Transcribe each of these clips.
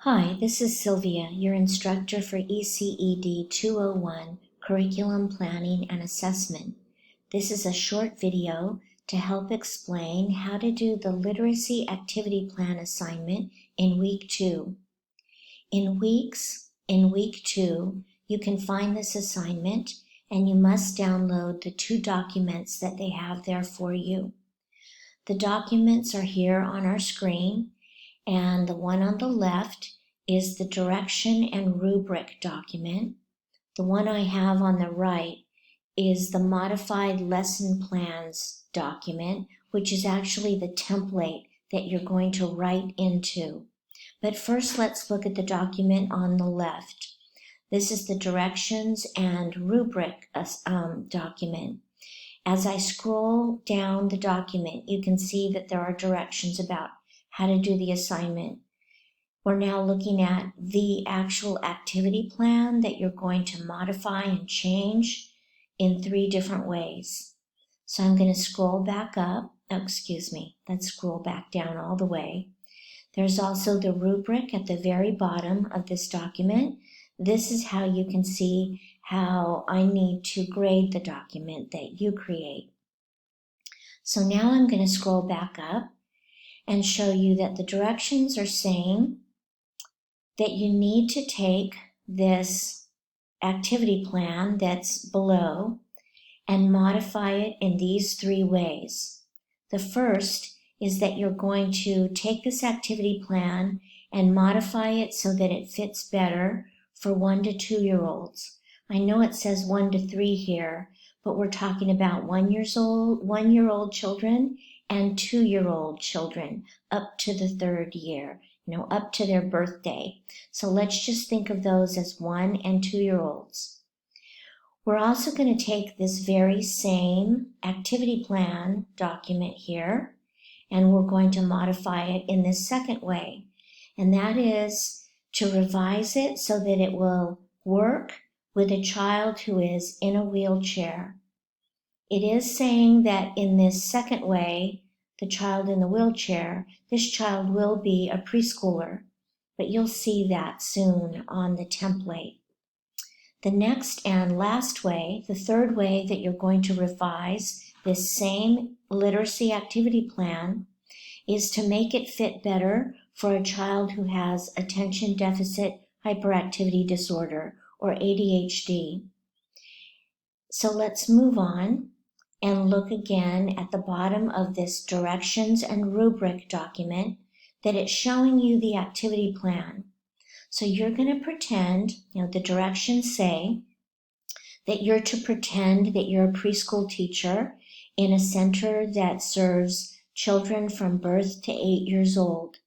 Hi, this is Sylvia, your instructor for eced201 Curriculum Planning and Assessment. This is a short video to help explain how to do the Literacy Activity Plan assignment in Week 2. In Week 2, you can find this assignment and you must download the 2 documents that they have there for you. The documents are here on our screen, and the one on the left is the direction and rubric document. The one I have on the right is the modified lesson plans document, which is actually the template that you're going to write into. But first, let's look at the document on the left. This is the directions and rubric document. As I scroll down the document, you can see that there are directions about how to do the assignment. We're now looking at the actual activity plan that you're going to modify and change in 3 different ways. So I'm going to scroll back up. Let's scroll back down all the way. There's also the rubric at the very bottom of this document. This is how you can see how I need to grade the document that you create. So now I'm going to scroll back up and show you that the directions are saying that you need to take this activity plan that's below and modify it in these 3 ways. The first is that you're going to take this activity plan and modify it so that it fits better for 1 to 2-year-olds. I know it says 1 to 3 here, but we're talking about 1-year-old children and 2-year-old children up to the 3rd year, up to their birthday. So let's just think of those as 1 and 2-year-olds. We're also going to take this very same activity plan document here, and we're going to modify it in this second way. And that is to revise it so that it will work with a child who is in a wheelchair. It is saying that in this second way, the child in the wheelchair, this child will be a preschooler, but you'll see that soon on the template. The next and last way, the 3rd way that you're going to revise this same literacy activity plan is to make it fit better for a child who has attention deficit hyperactivity disorder, or ADHD. So let's move on and look again at the bottom of this directions and rubric document that it's showing you the activity plan. So you're going to pretend, the directions say that you're to pretend that you're a preschool teacher in a center that serves children from birth to 8 years old.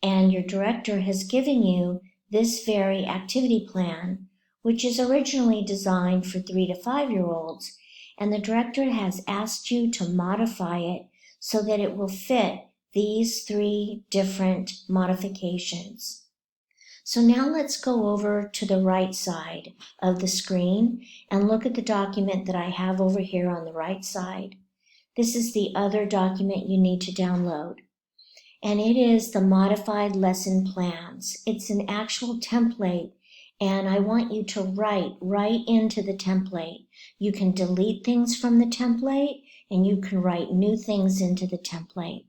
And your director has given you this very activity plan, which is originally designed for 3 to 5-year-olds. And the director has asked you to modify it so that it will fit these 3 different modifications. So now let's go over to the right side of the screen and look at the document that I have over here on the right side. This is the other document you need to download, and it is the modified lesson plans. It's an actual template, and I want you to write right into the template. You can delete things from the template, and you can write new things into the template.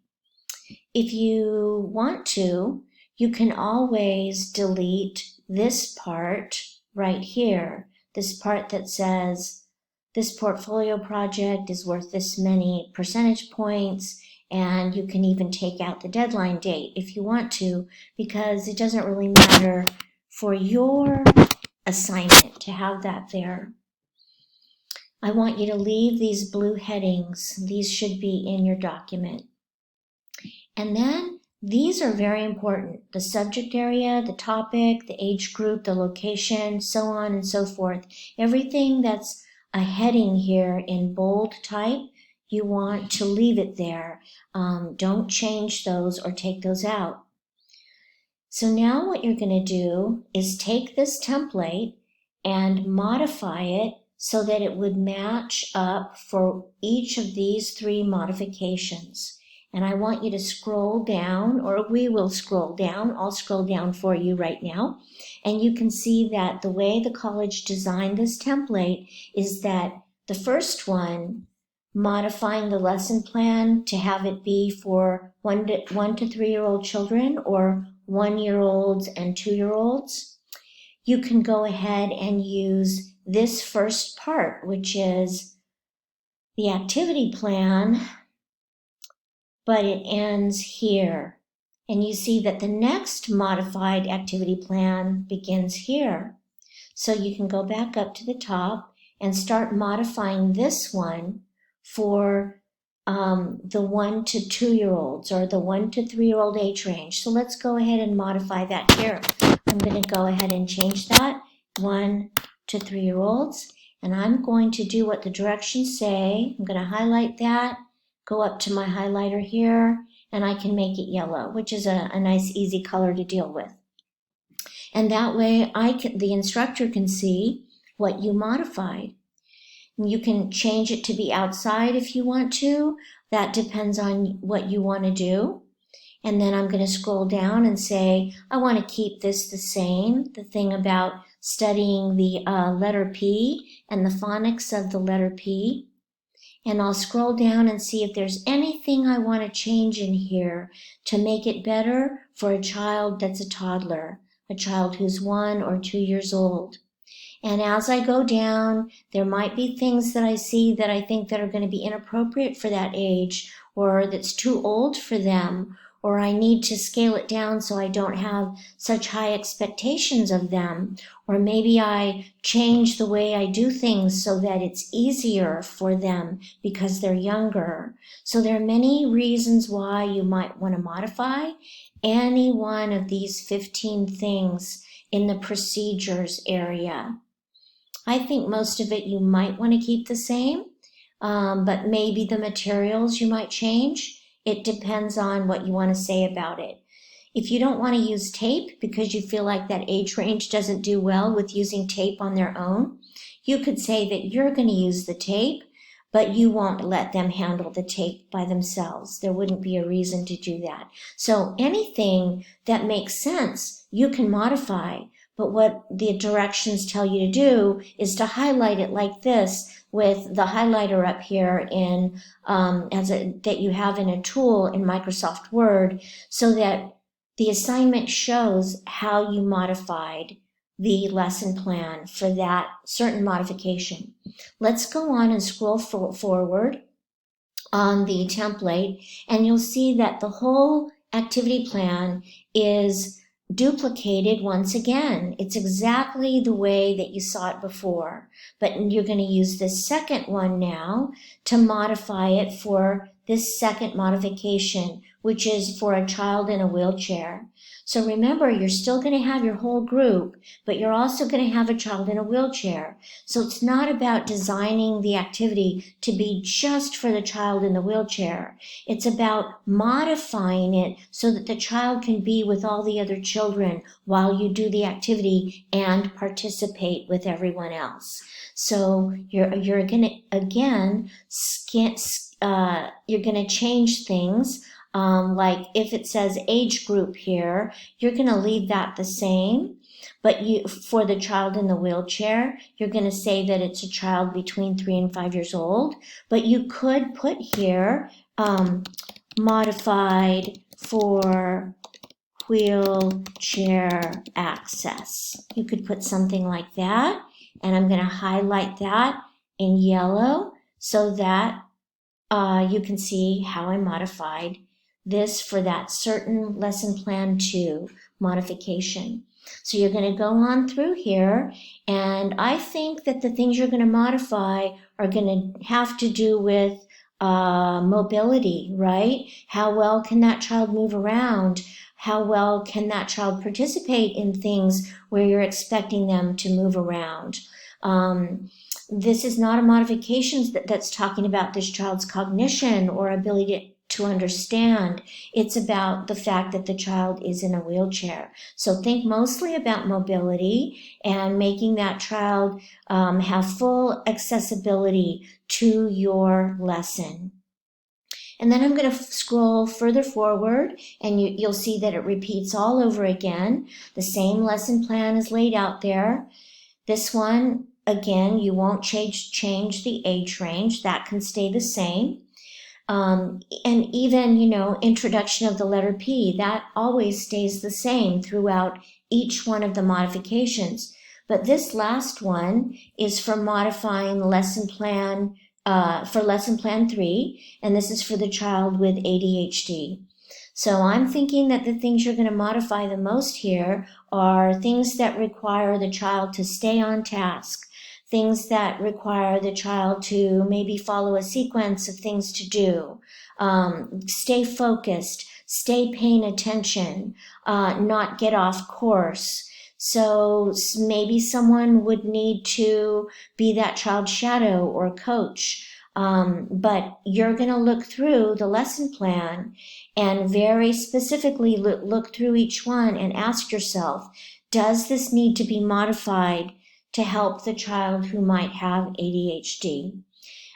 If you want to, you can always delete this part right here, this part that says this portfolio project is worth this many percentage points, and you can even take out the deadline date if you want to, because it doesn't really matter for your assignment to have that there. I want you to leave these blue headings. These should be in your document. And then these are very important. The subject area, the topic, the age group, the location, so on and so forth. Everything that's a heading here in bold type, you want to leave it there. Don't change those or take those out. So now what you're going to do is take this template and modify it so that it would match up for each of these 3 modifications. And I want you to scroll down, or we will scroll down. I'll scroll down for you right now. And you can see that the way the college designed this template is that the first one, modifying the lesson plan to have it be for 1 to 3-year-old children or 1-year-olds and 2-year-olds, you can go ahead and use this first part, which is the activity plan, but it ends here. And you see that the next modified activity plan begins here. So you can go back up to the top and start modifying this one for the 1 to 2-year-olds or the 1 to 3-year-old age range. So let's go ahead and modify that here. I'm going to go ahead and change that 1 to 3-year-olds, and I'm going to do what the directions say. I'm going to highlight that, go up to my highlighter here, and I can make it yellow, which is a nice easy color to deal with. And that way the instructor can see what you modified. You can change it to be outside if you want to. That depends on what you want to do. And then I'm going to scroll down and say, I want to keep this the same. The thing about studying the letter P and the phonics of the letter P. And I'll scroll down and see if there's anything I want to change in here to make it better for a child that's a toddler, a child who's 1 or 2 years old. And as I go down, there might be things that I see that I think that are going to be inappropriate for that age, or that's too old for them, or I need to scale it down so I don't have such high expectations of them, or maybe I change the way I do things so that it's easier for them because they're younger. So there are many reasons why you might want to modify any one of these 15 things in the procedures area. I think most of it you might want to keep the same, but maybe the materials you might change. It depends on what you want to say about it. If you don't want to use tape because you feel like that age range doesn't do well with using tape on their own, you could say that you're going to use the tape, but you won't let them handle the tape by themselves. There wouldn't be a reason to do that. So anything that makes sense, you can modify. But what the directions tell you to do is to highlight it like this with the highlighter up here in that you have in a tool in Microsoft Word, so that the assignment shows how you modified the lesson plan for that certain modification. Let's go on and scroll forward on the template, and you'll see that the whole activity plan is duplicated once again. It's exactly the way that you saw it before, but you're going to use this second one now to modify it for this second modification, which is for a child in a wheelchair. So remember, you're still going to have your whole group, but you're also going to have a child in a wheelchair. So it's not about designing the activity to be just for the child in the wheelchair. It's about modifying it so that the child can be with all the other children while you do the activity and participate with everyone else. So you're going to, again, you're going to change things. Like if it says age group here, you're going to leave that the same. But for the child in the wheelchair, you're going to say that it's a child between 3 and 5 years old. But you could put here modified for wheelchair access. You could put something like that. And I'm going to highlight that in yellow so that you can see how I modified this for that certain lesson plan 2 modification. So you're going to go on through here, and I think that the things you're going to modify are going to have to do with mobility, right? How well can that child move around? How well can that child participate in things where you're expecting them to move around? This is not a modification that's talking about this child's cognition or ability to understand. It's about the fact that the child is in a wheelchair. So think mostly about mobility and making that child have full accessibility to your lesson. And then I'm going to scroll further forward, and you'll see that it repeats all over again. The same lesson plan is laid out there. This one, again, you won't change the age range. That can stay the same. And even, introduction of the letter P, that always stays the same throughout each one of the modifications. But this last one is for modifying lesson plan, for lesson plan 3, and this is for the child with ADHD. So I'm thinking that the things you're going to modify the most here are things that require the child to stay on task, things that require the child to maybe follow a sequence of things to do, stay focused, stay paying attention, not get off course. So maybe someone would need to be that child's shadow or coach. But you're going to look through the lesson plan and very specifically look through each one and ask yourself, does this need to be modified to help the child who might have ADHD?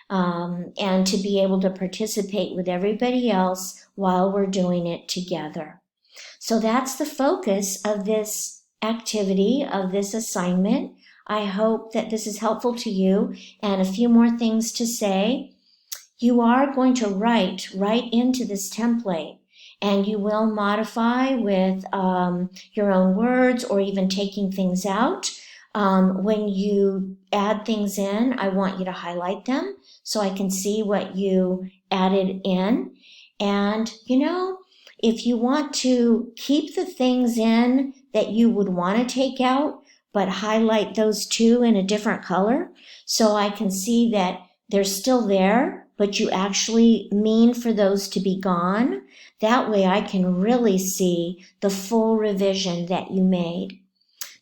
And to be able to participate with everybody else while we're doing it together. So that's the focus of this activity, of this assignment. I hope that this is helpful to you. And a few more things to say. You are going to write right into this template, and you will modify with your own words or even taking things out. When you add things in, I want you to highlight them so I can see what you added in. And, if you want to keep the things in that you would want to take out, but highlight those two in a different color so I can see that they're still there, but you actually mean for those to be gone. That way I can really see the full revision that you made.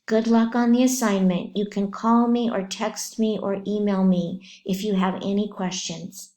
Good luck on the assignment. You can call me or text me or email me if you have any questions.